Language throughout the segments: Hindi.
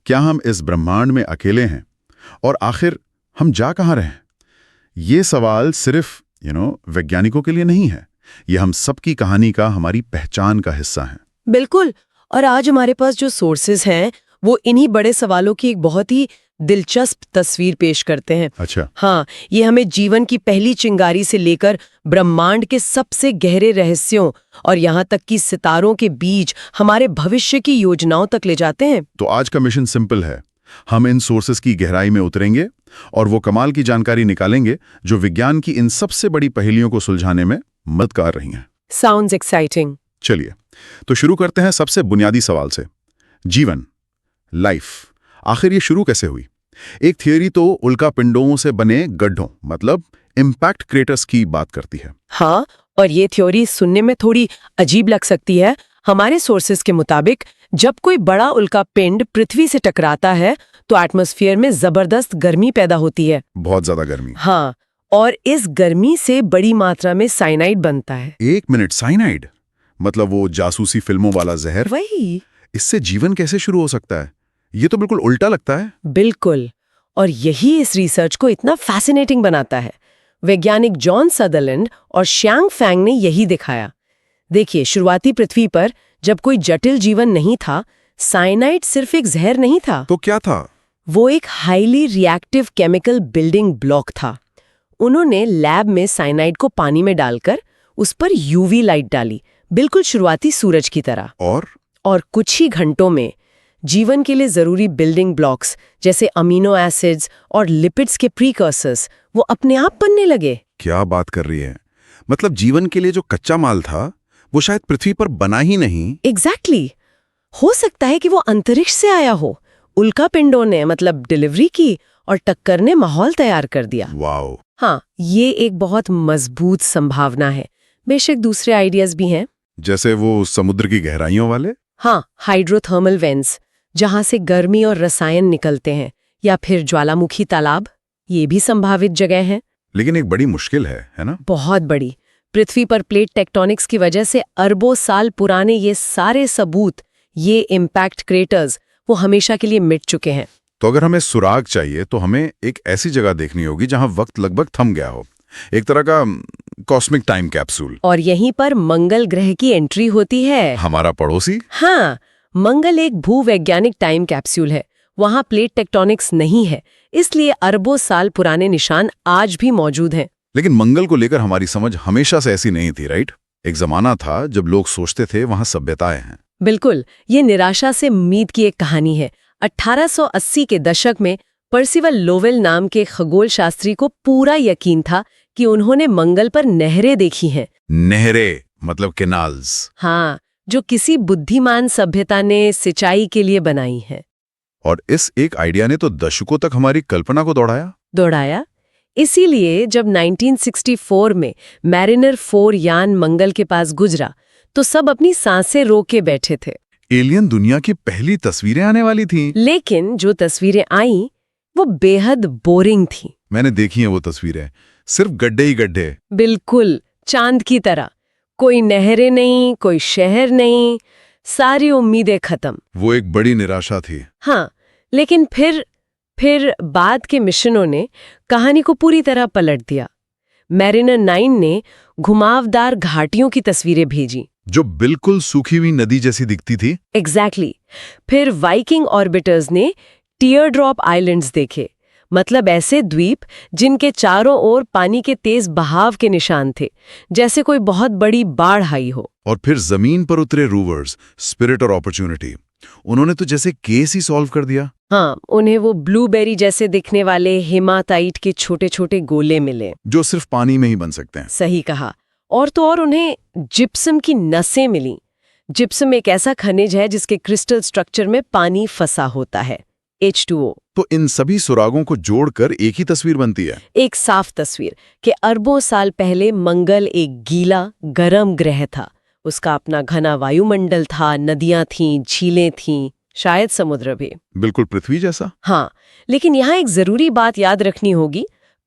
क्या हम इस ब्रह्मांड में अकेले हैं? और आखिर हम जा कहाँ रहे हैं? ये सवाल सिर्फ वैज्ञानिकों के लिए नहीं है। ये हम सबकी कहानी का, हमारी पहचान का हिस्सा है। बिल्कुल। और आज हमारे पास जो सोर्सेज हैं वो इन्हीं बड़े सवालों की एक बहुत ही दिलचस्प तस्वीर पेश करते हैं। अच्छा। हाँ, ये हमें जीवन की पहली चिंगारी से लेकर ब्रह्मांड के सबसे गहरे रहस्यों और यहाँ तक कि सितारों के बीच हमारे भविष्य की योजनाओं तक ले जाते हैं। तो आज का मिशन सिंपल है। हम इन सोर्सेस की गहराई में उतरेंगे और वो कमाल की जानकारी निकालेंगे जो विज्ञान की इन सबसे बड़ी पहेलियों को सुलझाने में मदद कर रही हैं। Sounds exciting. चलिए, तो शुरू करते हैं सबसे बुनियादी सवाल से। जीवन, लाइफ, आखिर ये शुरू कैसे हुई? एक थियोरी तो उल्का पिंडों से बने गड्ढों, मतलब इम्पैक्ट क्रेटर्स की बात करती है। हाँ, और ये थ्योरी सुनने में थोड़ी अजीब लग सकती है। हमारे सोर्सेस के मुताबिक जब कोई बड़ा उल्का पिंड पृथ्वी से टकराता है तो एटमॉस्फेयर में जबरदस्त गर्मी पैदा होती है। बहुत ज्यादा गर्मी। हाँ, और इस गर्मी से बड़ी मात्रा में साइनाइड बनता है। एक मिनट, साइनाइड मतलब वो जासूसी फिल्मों वाला जहर? वही। इससे जीवन कैसे शुरू हो सकता है? ये तो बिल्कुल उल्टा लगता है। बिल्कुल, और यही इस रिसर्च को इतना फैसिनेटिंग बनाता है। वैज्ञानिक जॉन सदरलैंड और श्यांग फैंग ने यही दिखाया। देखिए, शुरुआती पृथ्वी पर जब कोई जटिल जीवन नहीं था, साइनाइड सिर्फ एक जहर नहीं था। तो क्या था? वो एक highly reactive chemical building block था। उन्होंने लैब में साइनाइड को पानी में डालकर उस पर यूवी लाइट डाली, बिल्कुल शुरुआती सूरज की तरह। और कुछ ही घंटों में जीवन के लिए जरूरी बिल्डिंग ब्लॉक्स जैसे अमीनो एसिड्स और लिपिड्स के प्रीकर्सर्स वो अपने आप बनने लगे। क्या बात कर रही है? मतलब जीवन के लिए जो कच्चा माल था वो शायद पृथ्वी पर बना ही नहीं। एग्जैक्टली। हो सकता है कि वो अंतरिक्ष से आया हो। उल्का पिंडों ने मतलब डिलीवरी की और टक्कर ने माहौल तैयार कर दिया। वाओ। हाँ, ये एक बहुत मजबूत संभावना है। बेशक दूसरे आइडियाज भी हैं, जैसे वो समुद्र की गहराइयों वाले। हाँ, हाइड्रोथर्मल वेंट्स जहां से गर्मी और रसायन निकलते हैं, या फिर ज्वालामुखी तालाब, ये भी संभावित जगह हैं। लेकिन एक बड़ी मुश्किल है ना? बहुत बड़ी। पृथ्वी पर प्लेट टेक्टोनिक्स की वजह से अरबों साल पुराने ये सारे सबूत, ये इम्पैक्ट क्रेटर्स, वो हमेशा के लिए मिट चुके हैं। तो अगर हमें सुराग चाहिए तो हमें एक ऐसी जगह देखनी होगी जहां वक्त लगभग थम गया हो, एक तरह का कॉस्मिक टाइम कैप्सूल। और यहीं पर मंगल ग्रह की एंट्री होती है। हमारा पड़ोसी? हाँ, मंगल एक भूवैज्ञानिक टाइम कैप्सूल है। वहां प्लेट टेक्टोनिक्स नहीं है, इसलिए अरबों साल पुराने निशान आज भी मौजूद हैं। लेकिन मंगल को लेकर हमारी समझ हमेशा से ऐसी नहीं थी, राइट? एक जमाना था जब लोग सोचते थे वहां सभ्यताएं हैं। बिल्कुल, ये निराशा से उम्मीद की एक कहानी है। 1880 के दशक में पर्सिवल लोवेल नाम के खगोल शास्त्री को पूरा यकीन था कि उन्होंने मंगल पर नहरें देखी हैं। नहरें मतलब कैनाल्स? हाँ, जो किसी बुद्धिमान सभ्यता ने सिंचाई के लिए बनाई हैं। और इस एक आइडिया ने तो दशकों तक हमारी कल्पना को दौड़ाया। इसीलिए जब 1964 में मैरिनर 4 यान मंगल के पास गुजरा तो सब अपनी सांसें रोक के बैठे थे। एलियन दुनिया की पहली तस्वीरें आने वाली थीं। लेकिन जो तस्वीरें आईं वो बेहद बोरिंग थीं। मैंने देखी हैं वो तस्वीरें, सिर्फ गड्ढे ही गड्ढे। बिल्कुल चांद की तरह। कोई नहरें नहीं, कोई शहर नहीं, सारी उम्मीदें खत्म। वो एक बड़ी निराशा थी। हाँ, लेकिन फिर बाद के मिशनों ने कहानी को पूरी तरह पलट दिया। मैरिनर 9 ने घुमावदार घाटियों की तस्वीरें भेजी जो बिल्कुल सूखी हुई नदी जैसी दिखती थी। एग्जैक्टली। फिर वाइकिंग ऑर्बिटर्स ने टीयर ड्रॉप आइलैंड्स देखे, मतलब ऐसे द्वीप जिनके चारों ओर पानी के तेज बहाव के निशान थे, जैसे कोई बहुत बड़ी बाढ़ आई हो। और फिर जमीन पर उतरे रूवर्स, स्पिरिट और अपॉर्चुनिटी, उन्होंने तो जैसे केस ही सॉल्व कर दिया। हाँ, उन्हें वो ब्लूबेरी जैसे दिखने वाले हेमाटाइट के छोटे छोटे गोले मिले जो सिर्फ पानी में ही बन सकते हैं। सही कहा। और तो और उन्हें जिप्सम की नसें मिली। जिप्सम एक ऐसा खनिज है जिसके क्रिस्टल स्ट्रक्चर में पानी फंसा होता है, H2O। तो इन सभी सुरागों को जोड़कर एक ही तस्वीर बनती है, एक साफ तस्वीर कि अरबों साल पहले मंगल एक गीला, गर्म ग्रह था। उसका अपना घना वायुमंडल था, नदियां थीं, झीलें थीं, शायद समुद्र भी। बिल्कुल पृथ्वी जैसा। हाँ, लेकिन यहाँ एक जरूरी बात याद रखनी होगी,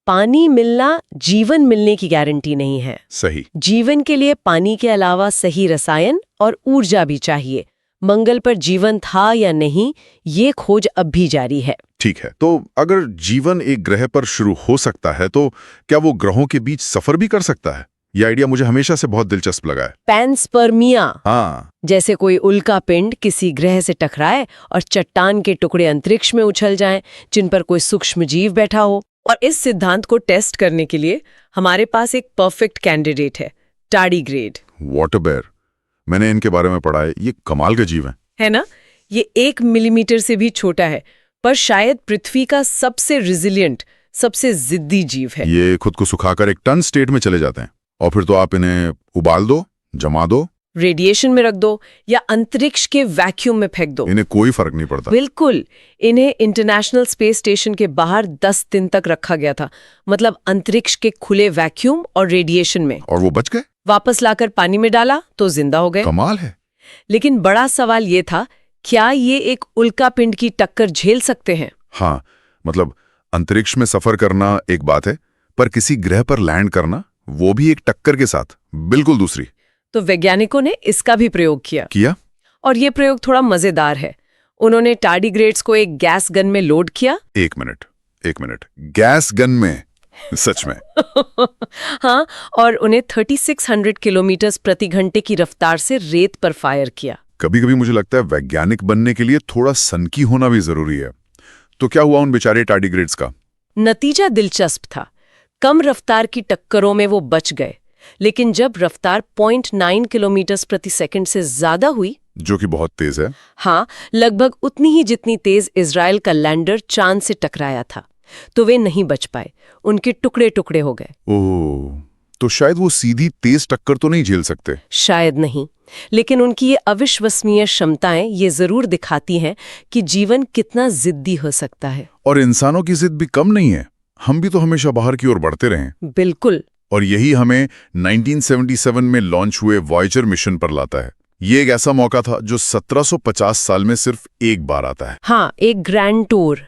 पानी मिलना जीवन मिलने की गारंटी नहीं है। सही। जीवन के लिए पानी के अलावा सही रसायन और ऊर्जा भी चाहिए। मंगल पर जीवन था या नहीं, ये खोज अब भी जारी है। ठीक है, तो अगर जीवन एक ग्रह पर शुरू हो सकता है तो क्या वो ग्रहों के बीच सफर भी कर सकता है? ये आइडिया मुझे हमेशा से बहुत दिलचस्प लगा है। पैनस्पर्मिया, हाँ, जैसे कोई उल्का पिंड किसी ग्रह से टकराए और चट्टान के टुकड़े अंतरिक्ष में उछल जाएं, जिन पर कोई सूक्ष्म जीव बैठा हो। और इस सिद्धांत को टेस्ट करने के लिए हमारे पास एक परफेक्ट कैंडिडेट है, टार्डिग्रेड। वाटर बेयर, मैंने इनके बारे में पढ़ा है, ये कमाल के जीव हैं। है ना? ये 1 मिलीमीटर से भी छोटा है, पर शायद पृथ्वी का सबसे रिजिलियंट, सबसे जिद्दी जीव है। ये खुद को सुखाकर एक टन स्टेट में चले जाते हैं और फिर तो आप इन्हें उबाल दो, जमा दो, रेडिएशन में रख दो या अंतरिक्ष के वैक्यूम में फेंक दो, इन्हें कोई फर्क नहीं पड़ता। बिल्कुल। इन्हें इंटरनेशनल स्पेस स्टेशन के बाहर 10 दिन तक रखा गया था, मतलब अंतरिक्ष के खुले वैक्यूम और रेडिएशन में। और वो बच गए? वापस लाकर पानी में डाला तो जिंदा हो गए। कमाल है। लेकिन बड़ा सवाल ये था, क्या ये एक उल्का पिंड की टक्कर झेल सकते हैं? हाँ, मतलब अंतरिक्ष में सफर करना एक बात है, पर किसी ग्रह पर लैंड करना, वो भी एक टक्कर के साथ, बिल्कुल दूसरी। तो वैज्ञानिकों ने इसका भी प्रयोग किया। और ये प्रयोग थोड़ा मजेदार है। उन्होंने टार्डिग्रेड्स को एक गैस गन में लोड किया। एक मिनट, गैस गन में? सच में? हाँ, और उन्हें 3600 किलोमीटर प्रति घंटे की रफ्तार से रेत पर फायर किया। कभी कभी मुझे लगता है वैज्ञानिक बनने के लिए थोड़ा सनकी होना भी जरूरी है। तो क्या हुआ उन बेचारे टार्डिग्रेड्स का? नतीजा दिलचस्प था। कम रफ्तार की टक्करों में वो बच गए, लेकिन जब रफ्तार 0.9 किलोमीटर प्रति सेकंड से ज्यादा हुई, जो कि बहुत तेज है। हाँ, लगभग उतनी ही जितनी तेज इजराइल का लैंडर चांद से टकराया था, तो वे नहीं बच पाए। उनके टुकड़े टुकड़े हो गए। ओह, तो शायद वो सीधी तेज टक्कर तो नहीं झेल सकते। शायद नहीं, लेकिन उनकी ये अविश्वसनीय क्षमताएं ये जरूर दिखाती हैं कि जीवन कितना जिद्दी हो सकता है। और इंसानों की जिद भी कम नहीं है। हम भी तो हमेशा बाहर की ओर बढ़ते रहे। बिल्कुल। और यही हमें 1977 में लॉन्च हुए वॉयेजर मिशन पर लाता है। ये एक ऐसा मौका था जो 1750 साल में सिर्फ एक बार आता है। हाँ, एक ग्रैंड टूर।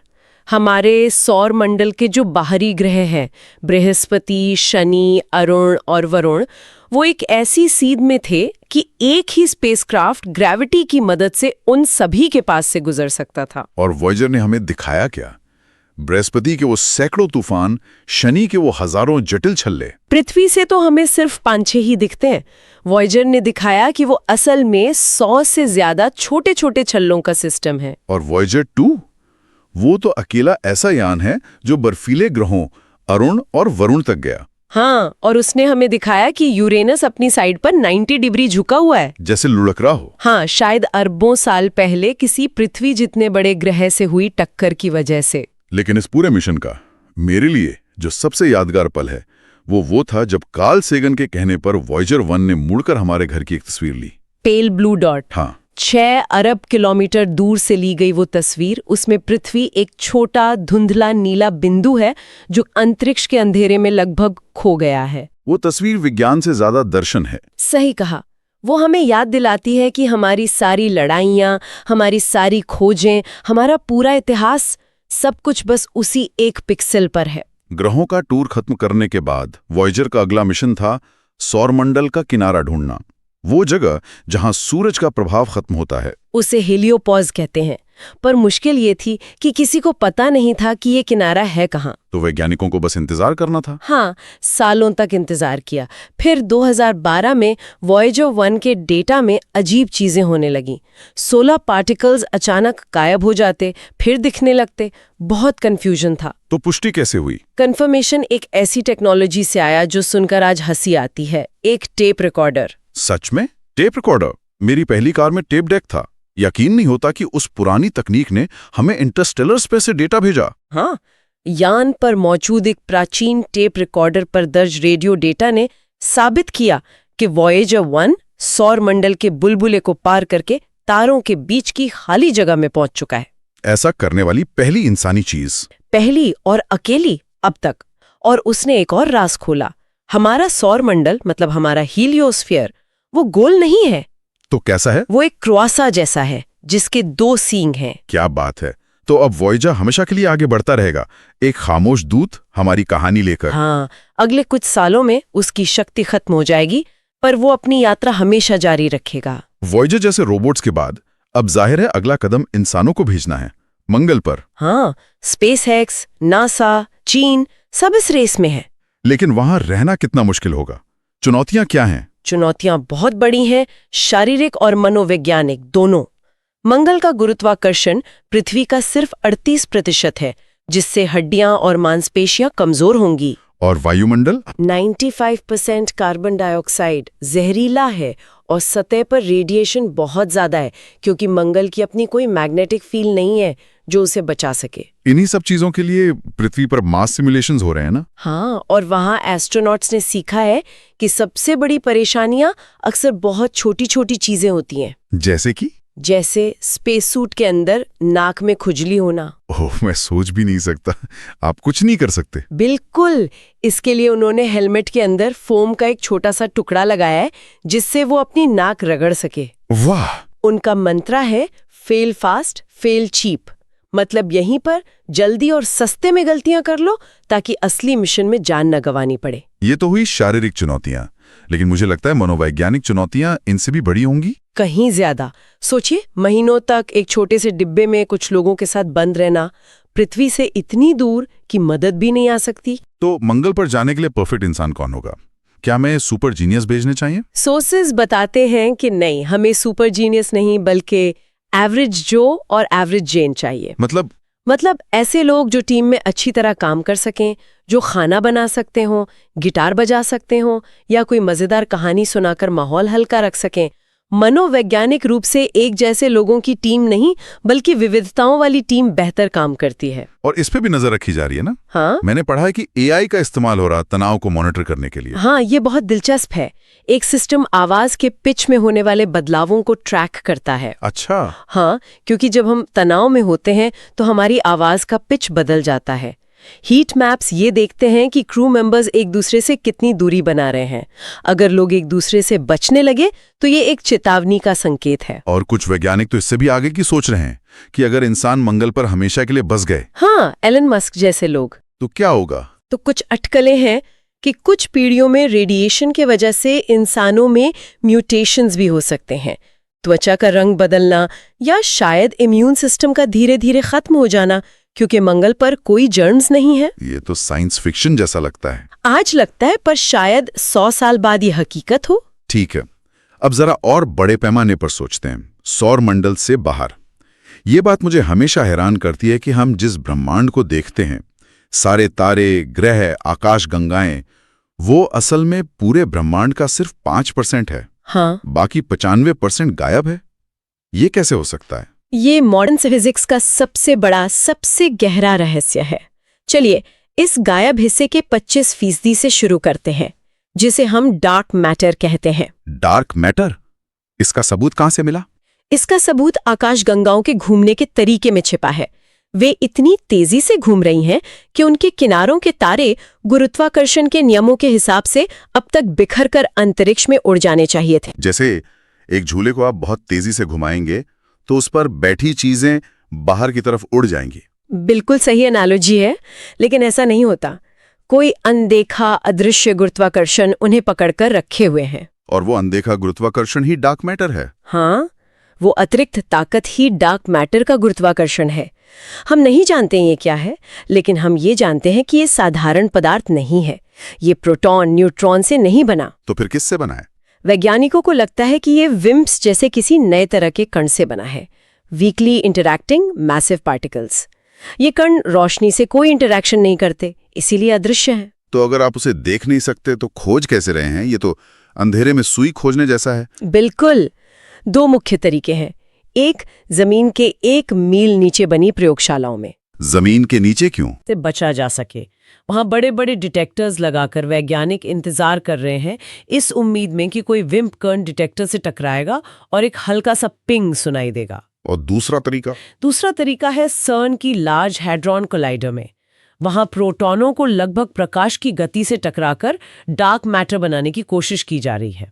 हमारे सौर मंडल के जो बाहरी ग्रह हैं, बृहस्पति, शनि, अरुण और वरुण, वो एक ऐसी सीध में थे कि एक ही स्पेसक्राफ्ट ग्रेविटी की मदद से उन सभी के पास से गुजर सकता था। और वॉयेजर ने हमें दिखाया क्या? बृहस्पति के वो सैकड़ों तूफान, शनि के वो हजारों जटिल छल्ले। पृथ्वी से तो हमें सिर्फ 5-6 ही दिखते हैं। वॉयेजर ने दिखाया कि वो असल में 100 से ज्यादा छोटे छोटे छल्लों का सिस्टम है। और वॉयेजर 2, वो तो अकेला ऐसा यान है जो बर्फीले ग्रहों अरुण और वरुण तक गया। हाँ, और उसने हमें दिखाया कि यूरेनस अपनी साइड पर 90 डिग्री झुका हुआ है, जैसे लुढ़क रहा हो। हाँ, शायद अरबों साल पहले किसी पृथ्वी जितने बड़े ग्रह से हुई टक्कर की वजह से। लेकिन इस पूरे मिशन का मेरे लिए जो सबसे यादगार पल है वो था जब कार्ल सेगन के कहने पर वॉयेजर 1 ने मुड़कर हमारे घर की एक तस्वीर ली। Pale blue dot. हाँ, 6 अरब किलोमीटर दूर से ली गई वो तस्वीर, उसमें पृथ्वी एक छोटा धुंधला नीला बिंदु है जो अंतरिक्ष के अंधेरे में लगभग खो गया है। वो तस्वीर विज्ञान से ज्यादा दर्शन है। सही कहा। वो हमें याद दिलाती है कि हमारी सारी लड़ाइयाँ, हमारी सारी खोजें, हमारा पूरा इतिहास, सब कुछ बस उसी एक पिक्सल पर है। ग्रहों का टूर खत्म करने के बाद वॉयेजर का अगला मिशन था सौरमंडल का किनारा ढूंढना, वो जगह जहां सूरज का प्रभाव खत्म होता है। उसे हेलियोपॉज कहते हैं। पर मुश्किल ये थी कि किसी को पता नहीं था कि ये किनारा है कहाँ। तो वैज्ञानिकों को बस इंतजार करना था। हाँ, सालों तक इंतजार किया। फिर 2012 में वॉयेजर 1 के डेटा में अजीब चीजें होने लगीं। 16 पार्टिकल्स अचानक गायब हो जाते, फिर दिखने लगते। बहुत कंफ्यूजन था। तो पुष्टि कैसे हुई? कंफर्मेशन एक ऐसी टेक्नोलॉजी से आया जो सुनकर आज हंसी आती है, एक टेप रिकॉर्डर। सच में? Tape recorder? मेरी पहली कार में टेप डेक था। यकीन नहीं होता कि उस पुरानी तकनीक ने हमें इंटरस्टेलर स्पेस से डेटा भेजा। हाँ, यान पर मौजूद एक प्राचीन टेप रिकॉर्डर पर दर्ज रेडियो डेटा ने साबित किया कि वॉयेजर 1 सौर मंडल के बुलबुले को पार करके तारों के बीच की खाली जगह में पहुंच चुका है। ऐसा करने वाली पहली इंसानी चीज, पहली और अकेली अब तक। और उसने एक और राज खोला। हमारा सौर मंडल, मतलब हमारा हीलियोस्फीयर, वो गोल नहीं है। तो कैसा है? वो एक क्रोआसा जैसा है जिसके 2 सींग हैं। क्या बात है! तो अब वॉयेजर हमेशा के लिए आगे बढ़ता रहेगा, एक खामोश दूत हमारी कहानी लेकर। हाँ, अगले कुछ सालों में उसकी शक्ति खत्म हो जाएगी, पर वो अपनी यात्रा हमेशा जारी रखेगा। वॉयेजर जैसे रोबोट्स के बाद अब जाहिर है अगला कदम इंसानों को भेजना है, मंगल पर। हाँ, स्पेसएक्स, नासा, चीन सब इस रेस में है। लेकिन वहां रहना कितना मुश्किल होगा? चुनौतियां क्या हैं? चुनौतियां बहुत बड़ी हैं, शारीरिक और मनोवैज्ञानिक दोनों। मंगल का गुरुत्वाकर्षण पृथ्वी का सिर्फ 38% है, जिससे हड्डियां और मांसपेशियां कमजोर होंगी। और वायुमंडल? 95% कार्बन डाइऑक्साइड जहरीला है और सतह पर रेडिएशन बहुत ज्यादा है, क्योंकि मंगल की अपनी कोई मैग्नेटिक फील्ड नहीं है जो उसे बचा सके। इन्हीं सब चीजों के लिए पृथ्वी पर मास सिमुलेशंस हो रहे हैं ना? हाँ, और वहाँ एस्ट्रोनॉट्स ने सीखा है कि सबसे बड़ी परेशानियां अक्सर बहुत छोटी छोटी चीजें होती हैं। जैसे स्पेस सूट के अंदर नाक में खुजली होना। ओह, मैं सोच भी नहीं सकता। आप कुछ नहीं कर सकते? बिल्कुल। इसके लिए उन्होंने हेलमेट के अंदर फोम का एक छोटा सा टुकड़ा लगाया है, जिससे वो अपनी नाक रगड़ सके। वाह! उनका मंत्र है फेल फास्ट फेल चीप। मतलब यहीं पर जल्दी और सस्ते में गलतियां कर लो ताकि असली मिशन में जान न गंवानी पड़े। ये तो हुई शारीरिक चुनौतियां, लेकिन मुझे लगता है मनोवैज्ञानिक चुनौतियां इनसे भी बड़ी होंगी। कहीं ज्यादा। सोचिए, महीनों तक एक छोटे से डिब्बे में कुछ लोगों के साथ बंद रहना, पृथ्वी से इतनी दूर कि मदद भी नहीं आ सकती। तो मंगल पर जाने के लिए परफेक्ट इंसान कौन होगा? क्या मैं सुपर जीनियस भेजने चाहिए? सोर्सेज बताते हैं कि नहीं, हमें सुपर जीनियस नहीं बल्कि एवरेज जो और एवरेज जेन चाहिए। मतलब ऐसे लोग जो टीम में अच्छी तरह काम कर सकें, जो खाना बना सकते हों, गिटार बजा सकते हों या कोई मजेदार कहानी सुनाकर माहौल हल्का रख सकें। मनोवैज्ञानिक रूप से एक जैसे लोगों की टीम नहीं बल्कि विविधताओं वाली टीम बेहतर काम करती है। और इस पे भी नजर रखी जा रही है ना? हाँ, मैंने पढ़ा है कि एआई का इस्तेमाल हो रहा तनाव को मॉनिटर करने के लिए। हाँ, ये बहुत दिलचस्प है। एक सिस्टम आवाज के पिच में होने वाले बदलावों को ट्रैक करता है। अच्छा। हाँ, क्योंकि जब हम तनाव में होते हैं तो हमारी आवाज का पिच बदल जाता है। हीट मैप्स ये देखते हैं कि क्रू मेंबर्स एक दूसरे से कितनी दूरी बना रहे हैं। अगर लोग एक दूसरे से बचने लगे तो ये एक चेतावनी का संकेत है। और कुछ वैज्ञानिक तो इससे भी आगे की सोच रहे हैं कि अगर इंसान मंगल पर हमेशा के लिए बस गए, हाँ, एलन मस्क जैसे लोग, तो क्या होगा? तो कुछ अटकलें हैं कि कुछ पीढ़ियों में रेडिएशन के वजह से इंसानों में म्यूटेशंस भी हो सकते हैं। त्वचा का रंग बदलना या शायद इम्यून सिस्टम का धीरे धीरे खत्म हो जाना, क्योंकि मंगल पर कोई जर्म्स नहीं है। ये तो साइंस फिक्शन जैसा लगता है। आज लगता है, पर शायद 100 साल बाद ये हकीकत हो। ठीक है, अब जरा और बड़े पैमाने पर सोचते हैं, सौर मंडल से बाहर। ये बात मुझे हमेशा हैरान करती है कि हम जिस ब्रह्मांड को देखते हैं, सारे तारे, ग्रह, आकाशगंगाएं, वो असल में पूरे ब्रह्मांड का सिर्फ 5% है। हाँ, बाकी 95% गायब है। ये कैसे हो सकता है? ये मॉडर्न फिजिक्स का सबसे बड़ा, सबसे गहरा रहस्य है। चलिए इस गायब हिस्से के 25% से शुरू करते हैं, जिसे हम डार्क मैटर कहते हैं। Dark matter? इसका सबूत कहां से मिला? इसका सबूत आकाशगंगाओं के घूमने के तरीके में छिपा है। वे इतनी तेजी से घूम रही हैं कि उनके किनारों के तारे गुरुत्वाकर्षण के नियमों के हिसाब से अब तक बिखर कर अंतरिक्ष में उड़ जाने चाहिए थे। जैसे एक झूले को आप बहुत तेजी से घुमाएंगे तो उस पर बैठी चीजें बाहर की तरफ उड़ जाएंगी। बिल्कुल सही एनालॉजी है, लेकिन ऐसा नहीं होता। कोई अनदेखा अदृश्य गुरुत्वाकर्षण उन्हें पकड़कर रखे हुए हैं। और वो अनदेखा गुरुत्वाकर्षण ही डार्क मैटर है। हाँ, वो अतिरिक्त ताकत ही डार्क मैटर का गुरुत्वाकर्षण है। हम नहीं जानते ये क्या है, लेकिन हम ये जानते हैं कि ये साधारण पदार्थ नहीं है। ये प्रोटॉन, न्यूट्रॉन से नहीं बना। तो फिर किससे बना है? वैज्ञानिकों को लगता है कि ये विम्प्स जैसे किसी नए तरह के कण से बना है, वीकली इंटरैक्टिंग मैसिव पार्टिकल्स। ये कण रोशनी से कोई इंटरैक्शन नहीं करते, इसीलिए अदृश्य हैं। तो अगर आप उसे देख नहीं सकते तो खोज कैसे रहे हैं? ये तो अंधेरे में सुई खोजने जैसा है। बिल्कुल। 2 मुख्य तरीके हैं। एक, जमीन के 1 मील नीचे बनी प्रयोगशालाओं में। जमीन के नीचे क्यों? से बचा जा सके। वहां बड़े बड़े डिटेक्टर्स लगाकर वैज्ञानिक इंतजार कर रहे हैं, इस उम्मीद में कि कोई विम्प कण डिटेक्टर से टकराएगा और एक हल्का सा पिंग सुनाई देगा। और दूसरा तरीका है सर्न की लार्ज हैड्रॉन कोलाइडर में। वहां प्रोटॉनों को लगभग प्रकाश की गति से टकराकर डार्क मैटर बनाने की कोशिश की जा रही है।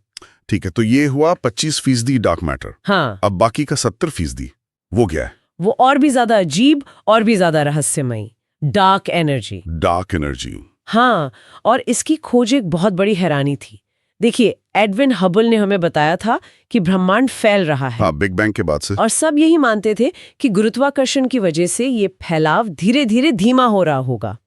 ठीक है, तो ये हुआ 25% डार्क मैटर। हाँ, अब बाकी का 70% वो क्या है? वो और भी ज्यादा अजीब और भी ज्यादा रहस्यमयी, डार्क एनर्जी। Dark energy? हाँ, और इसकी खोज एक बहुत बड़ी हैरानी थी। देखिए, एडविन हबल ने हमें बताया था कि ब्रह्मांड फैल रहा है। हाँ, बिग बैंग के बाद से। और सब यही मानते थे कि गुरुत्वाकर्षण की वजह से ये फैलाव धीरे धीरे धीमा हो रहा होगा,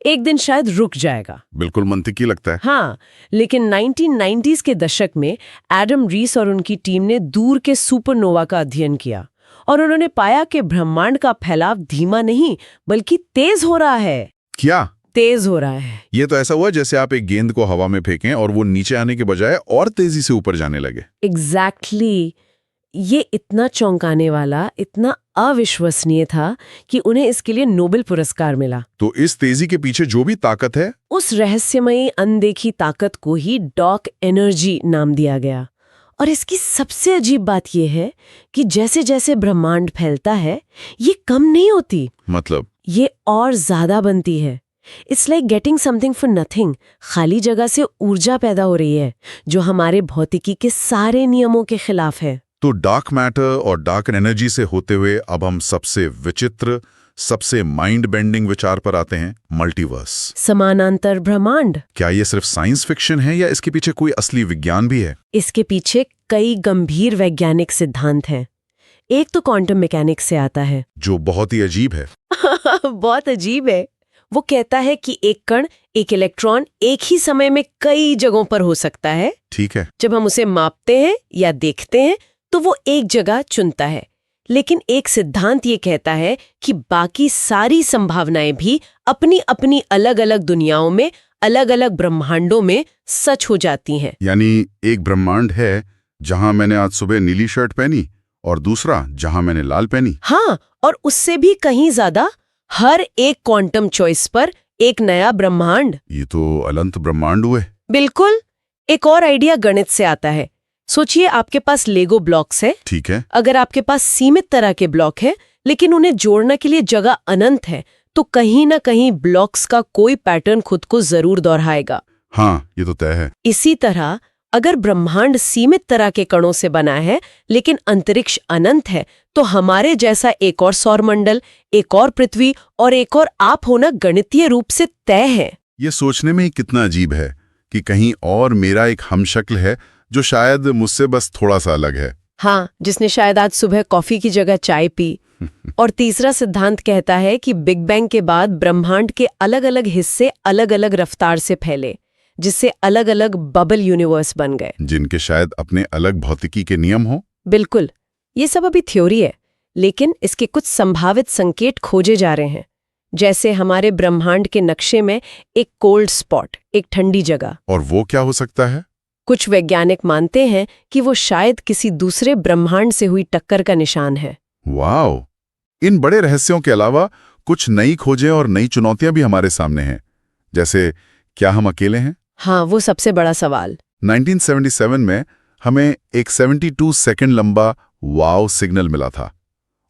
एक दिन शायद रुक जाएगा। बिल्कुल मंतिकी लगता है। हाँ, लेकिन 1990s के दशक में एडम रीस और उनकी टीम ने दूर के सुपरनोवा का अध्ययन किया और उन्होंने पाया कि ब्रह्मांड का फैलाव धीमा नहीं बल्कि तेज हो रहा है। क्या? तेज हो रहा है। ये तो ऐसा हुआ जैसे आप एक गेंद को हवा में फेंकें और वो नीचे आने के बजाय और तेजी से ऊपर जाने लगे। एग्जैक्टली ये इतना चौंकाने वाला, इतना अविश्वसनीय था कि उन्हें इसके लिए नोबेल पुरस्कार मिला। तो इस तेजी के पीछे जो भी ताकत है, उस रहस्यमयी अनदेखी ताकत को ही डार्क एनर्जी नाम दिया गया। और इसकी सबसे अजीब बात यह है कि जैसे जैसे ब्रह्मांड फैलता है, ये कम नहीं होती, मतलब ये और ज्यादा बनती है। It's like getting something for nothing. खाली जगह से ऊर्जा पैदा हो रही है जो हमारे भौतिकी के सारे नियमों के खिलाफ है। तो डार्क मैटर और डार्क एनर्जी से होते हुए अब हम सबसे विचित्र, सबसे माइंड बेंडिंग विचार पर आते हैं, मल्टीवर्स। समानांतर ब्रह्मांड। क्या ये सिर्फ साइंस फिक्शन है या इसके पीछे कोई असली विज्ञान भी है? इसके पीछे कई गंभीर वैज्ञानिक सिद्धांत हैं। एक तो क्वांटम मैकेनिक्स से आता है जो बहुत ही अजीब है। बहुत अजीब है। वो कहता है कि एक कण, एक इलेक्ट्रॉन एक ही समय में कई जगहों पर हो सकता है। ठीक है। जब हम उसे मापते हैं या देखते हैं तो वो एक जगह चुनता है, लेकिन एक सिद्धांत ये कहता है कि बाकी सारी संभावनाएं भी अपनी अपनी अलग अलग दुनियाओं में, अलग अलग ब्रह्मांडों में सच हो जाती हैं। यानी एक ब्रह्मांड है जहां मैंने आज सुबह नीली शर्ट पहनी और दूसरा जहां मैंने लाल पहनी। हाँ, और उससे भी कहीं ज्यादा, हर एक क्वांटम चॉइस पर एक नया ब्रह्मांड। ये तो अनंत ब्रह्मांड हुए। बिल्कुल। एक और आइडिया गणित से आता है। सोचिए, आपके पास लेगो ब्लॉक्स है। ठीक है। अगर आपके पास सीमित तरह के ब्लॉक है लेकिन उन्हें जोड़ने के लिए जगह अनंत है, तो कहीं ना कहीं ब्लॉक्स का कोई पैटर्न खुद को जरूर दोहराएगा। हाँ, ये तो तय है। इसी तरह अगर ब्रह्मांड सीमित तरह के कणों से बना है लेकिन अंतरिक्ष अनंत है, तो हमारे जैसा एक और सौरमंडल, एक और पृथ्वी और एक और आप होना गणितीय रूप से तय है। ये सोचने में ही कितना अजीब है कि कहीं और मेरा एक हमशक्ल है जो शायद मुझसे बस थोड़ा सा अलग है। हाँ, जिसने शायद आज सुबह कॉफी की जगह चाय पी। और तीसरा सिद्धांत कहता है कि बिग बैंग के बाद ब्रह्मांड के अलग अलग हिस्से अलग अलग रफ्तार से फैले, जिससे अलग अलग बबल यूनिवर्स बन गए, जिनके शायद अपने अलग भौतिकी के नियम हो। बिल्कुल। ये सब अभी थ्योरी है, लेकिन इसके कुछ संभावित संकेत खोजे जा रहे हैं। जैसे हमारे ब्रह्मांड के नक्शे में एक कोल्ड स्पॉट, एक ठंडी जगह। और वो क्या हो सकता है? कुछ वैज्ञानिक मानते हैं कि वो शायद किसी दूसरे ब्रह्मांड से हुई टक्कर का निशान है। वाओ! इन बड़े रहस्यों के अलावा कुछ नई खोजें और नई चुनौतियां भी हमारे सामने हैं। जैसे, क्या हम अकेले हैं? हाँ, वो सबसे बड़ा सवाल। 1977 में हमें एक 72 सेकंड लंबा वाव सिग्नल मिला था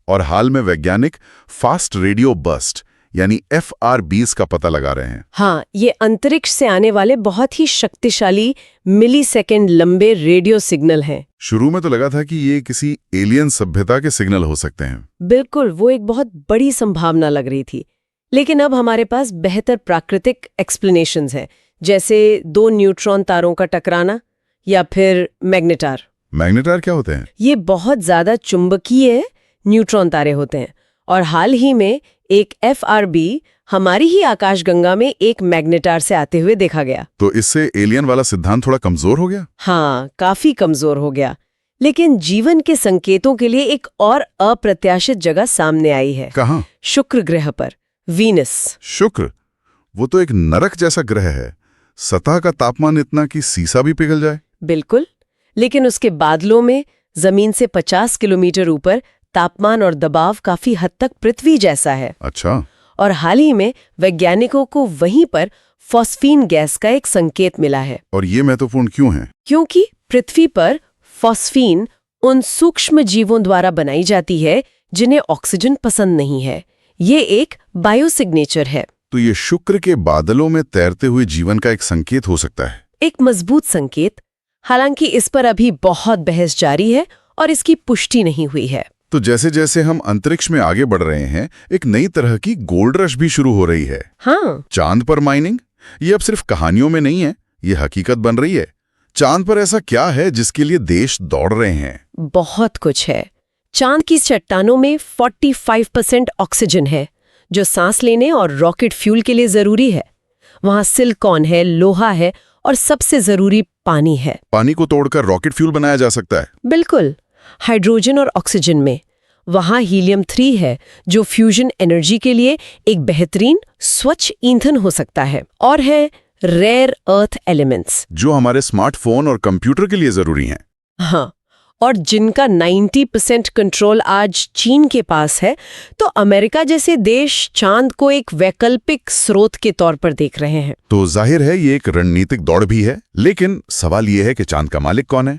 और हाल में वैज्ञानिक फास्ट रेडियो बर्स्ट यानी FRBs का पता लगा रहे हैं। हाँ, ये अंतरिक्ष से आने वाले बहुत ही शक्तिशाली मिलीसेकंड लंबे रेडियो सिग्नल हैं। शुरू में तो लगा था कि ये किसी एलियन सभ्यता के सिग्नल हो सकते हैं। बिल्कुल, वो एक बहुत बड़ी संभावना लग रही थी। लेकिन अब हमारे पास बेहतर प्राकृतिक एक्सप्लेनेशंस हैं, जैसे 2 न्यूट्रॉन तारों का टकराना या फिर मैग्नेटार। मैग्नेटार क्या होते हैं? ये बहुत ज्यादा चुंबकीय न्यूट्रॉन तारे होते हैं और हाल ही में एक FRB हमारी ही आकाशगंगा में एक मैग्नेटार से आते हुए देखा गया। तो इससे एलियन वाला सिद्धांत थोड़ा कमजोर हो गया? हाँ, काफी कमजोर हो गया। लेकिन जीवन के संकेतों के लिए एक और अप्रत्याशित जगह सामने आई है। कहाँ? शुक्र ग्रह पर, वीनस। शुक्र? वो तो एक नरक जैसा ग्रह है। सतह का तापमान इतना कि सीसा भी पिघल जाए। बिल्कुल, लेकिन उसके बादलों में जमीन से 50 किलोमीटर ऊपर तापमान और दबाव काफी हद तक पृथ्वी जैसा है। अच्छा। और हाल ही में वैज्ञानिकों को वहीं पर फॉस्फीन गैस का एक संकेत मिला है। और ये महत्वपूर्ण क्यों है? क्योंकि पृथ्वी पर फॉस्फीन उन सूक्ष्म जीवों द्वारा बनाई जाती है जिन्हें ऑक्सीजन पसंद नहीं है। ये एक बायोसिग्नेचर है। तो ये शुक्र के बादलों में तैरते हुए जीवन का एक संकेत हो सकता है। एक मजबूत संकेत। हालांकि इस पर अभी बहुत बहस जारी है और इसकी पुष्टि नहीं हुई है। तो जैसे जैसे हम अंतरिक्ष में आगे बढ़ रहे हैं, एक नई तरह की गोल्ड रश भी शुरू हो रही है। हाँ। चांद पर माइनिंग, ये अब सिर्फ कहानियों में नहीं है, ये हकीकत बन रही है। चांद पर ऐसा क्या है जिसके लिए देश दौड़ रहे हैं? बहुत कुछ है। चांद की चट्टानों में 45% ऑक्सीजन है, जो सांस लेने और रॉकेट फ्यूल के लिए जरूरी है। वहां सिलिकॉन है, लोहा है और सबसे जरूरी पानी है। पानी को तोड़कर रॉकेट फ्यूल बनाया जा सकता है? बिल्कुल, हाइड्रोजन और ऑक्सीजन में। वहां हीलियम 3 है, जो फ्यूजन एनर्जी के लिए एक बेहतरीन स्वच्छ ईंधन हो सकता है। और है रेयर अर्थ एलिमेंट्स, जो हमारे स्मार्टफोन और कंप्यूटर के लिए जरूरी हैं। हाँ, और जिनका 90% कंट्रोल आज चीन के पास है। तो अमेरिका जैसे देश चांद को एक वैकल्पिक स्रोत के तौर पर देख रहे हैं। तो जाहिर है ये एक रणनीतिक दौड़ भी है। लेकिन सवाल ये है कि चांद का मालिक कौन है?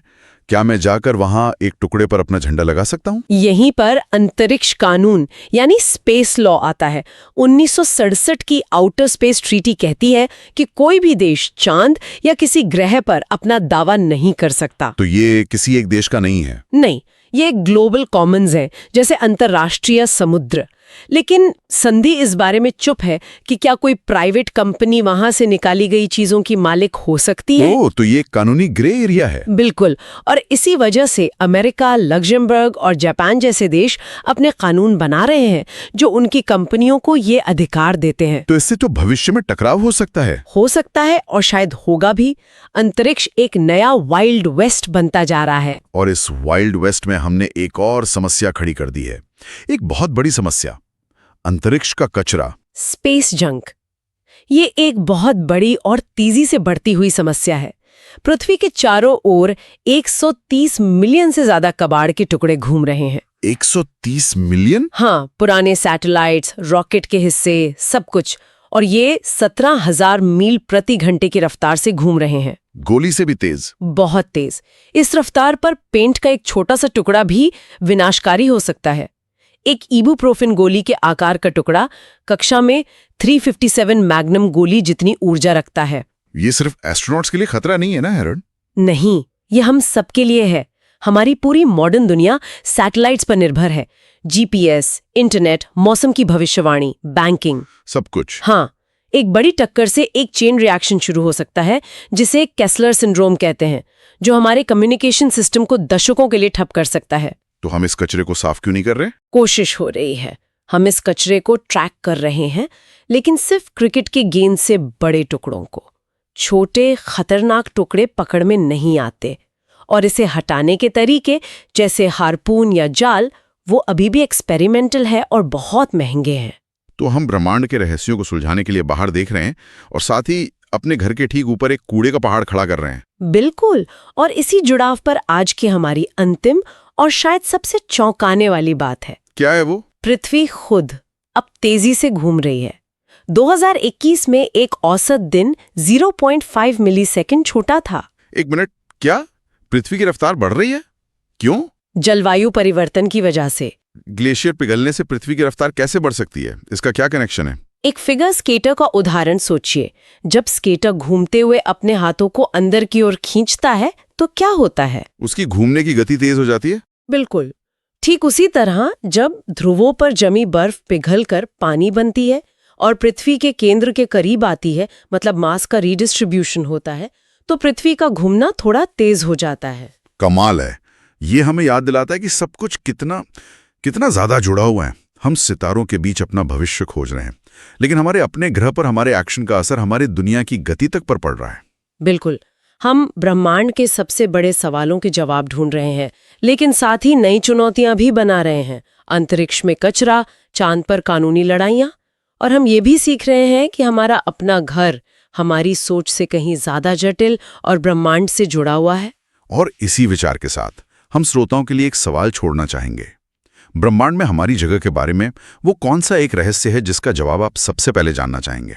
क्या मैं जाकर वहां एक टुकड़े पर अपना झंडा लगा सकता हूं? यहीं पर अंतरिक्ष कानून यानी स्पेस लॉ आता है। 1967 की आउटर स्पेस ट्रीटी कहती है कि कोई भी देश चांद या किसी ग्रह पर अपना दावा नहीं कर सकता। तो ये किसी एक देश का नहीं है? नहीं, ये ग्लोबल कॉमन्स है, जैसे अंतर्राष्ट्रीय समुद्र। लेकिन संधि इस बारे में चुप है कि क्या कोई प्राइवेट कंपनी वहां से निकाली गई चीजों की मालिक हो सकती है। तो ये कानूनी ग्रे एरिया है। बिल्कुल, और इसी वजह से अमेरिका, लग्जमबर्ग और जापान जैसे देश अपने कानून बना रहे हैं जो उनकी कंपनियों को ये अधिकार देते हैं। तो इससे तो भविष्य में टकराव हो सकता है। हो सकता है, और शायद होगा भी। अंतरिक्ष एक नया वाइल्ड वेस्ट बनता जा रहा है। और इस वाइल्ड वेस्ट में हमने एक और समस्या खड़ी कर दी है, एक बहुत बड़ी समस्या, अंतरिक्ष का कचरा। स्पेस जंक, ये एक बहुत बड़ी और तेजी से बढ़ती हुई समस्या है। पृथ्वी के चारों ओर 130 मिलियन से ज्यादा कबाड़ के टुकड़े घूम रहे हैं। 130 मिलियन? हाँ, पुराने सैटेलाइट्स, रॉकेट के हिस्से, सब कुछ। और ये 17,000 मील प्रति घंटे की रफ्तार से घूम रहे हैं। गोली से भी तेज? बहुत तेज। इस रफ्तार पर पेंट का एक छोटा सा टुकड़ा भी विनाशकारी हो सकता है। एक इबुप्रोफेन गोली के आकार का टुकड़ा कक्षा में 357 मैग्नम गोली जितनी ऊर्जा रखता है। ये सिर्फ एस्ट्रोनॉट्स के लिए खतरा नहीं है ना हेरन? नहीं, ये हम सबके लिए है। हमारी पूरी मॉडर्न दुनिया सैटेलाइट्स पर निर्भर है। जीपीएस, इंटरनेट, मौसम की भविष्यवाणी, बैंकिंग, सब कुछ। हाँ, एक बड़ी टक्कर से एक चेन रिएक्शन शुरू हो सकता है, जिसे केस्लर सिंड्रोम कहते हैं, जो हमारे कम्युनिकेशन सिस्टम को दशकों के लिए ठप कर सकता है। तो हम इस कचरे को साफ क्यों नहीं कर रहे? कोशिश हो रही है। हम इस कचरे को ट्रैक कर रहे हैं, लेकिन सिर्फ क्रिकेट की गेंद से बड़े टुकड़ों को। छोटे खतरनाक टुकड़े पकड़ में नहीं आते, और इसे हटाने के तरीके जैसे हार्पून या जाल, वो अभी भी एक्सपेरिमेंटल है और बहुत महंगे हैं। तो हम ब्रह्मांड के रहस्यों को सुलझाने के लिए बाहर देख रहे हैं और साथ ही अपने घर के ठीक ऊपर एक कूड़े का पहाड़ खड़ा कर रहे हैं। बिल्कुल, और इसी जुड़ाव पर आज की हमारी अंतिम और शायद सबसे चौंकाने वाली बात है। क्या है वो? पृथ्वी खुद अब तेजी से घूम रही है। 2021 में एक औसत दिन 0.5 मिलीसेकंड छोटा था। एक मिनट, क्या पृथ्वी की रफ्तार बढ़ रही है? क्यों? जलवायु परिवर्तन की वजह से। ग्लेशियर पिघलने से पृथ्वी की रफ्तार कैसे बढ़ सकती है? इसका क्या कनेक्शन है? एक फिगर स्केटर का उदाहरण सोचिए। जब स्केटर घूमते हुए अपने हाथों को अंदर की ओर खींचता है तो क्या होता है? उसकी घूमने की गति तेज हो जाती है। बिल्कुल ठीक उसी तरह जब ध्रुवों पर जमी बर्फ पिघलकर पानी बनती है और पृथ्वी के केंद्र के करीब आती है, मतलब मास का रीडिस्ट्रीब्यूशन होता है, तो पृथ्वी का घूमना थोड़ा तेज हो जाता है। कमाल है। ये हमें याद दिलाता है कि सब कुछ कितना ज्यादा जुड़ा हुआ है। हम सितारों के बीच अपना भविष्य खोज रहे हैं, लेकिन हमारे अपने ग्रह पर हमारे एक्शन का असर हमारी दुनिया की गति तक पर पड़ रहा है। बिल्कुल, हम ब्रह्मांड के सबसे बड़े सवालों के जवाब ढूंढ रहे हैं, लेकिन साथ ही नई चुनौतियां भी बना रहे हैं। अंतरिक्ष में कचरा, चांद पर कानूनी लड़ाइयां, और हम ये भी सीख रहे हैं कि हमारा अपना घर हमारी सोच से कहीं ज्यादा जटिल और ब्रह्मांड से जुड़ा हुआ है। और इसी विचार के साथ हम श्रोताओं के लिए एक सवाल छोड़ना चाहेंगे। ब्रह्मांड में हमारी जगह के बारे में वो कौन सा एक रहस्य है जिसका जवाब आप सबसे पहले जानना चाहेंगे?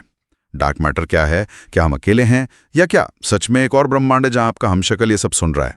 डार्क मैटर क्या है? क्या हम अकेले हैं, या क्या सच में एक और ब्रह्मांड है जहां आपका हमशक्ल ये सब सुन रहा है?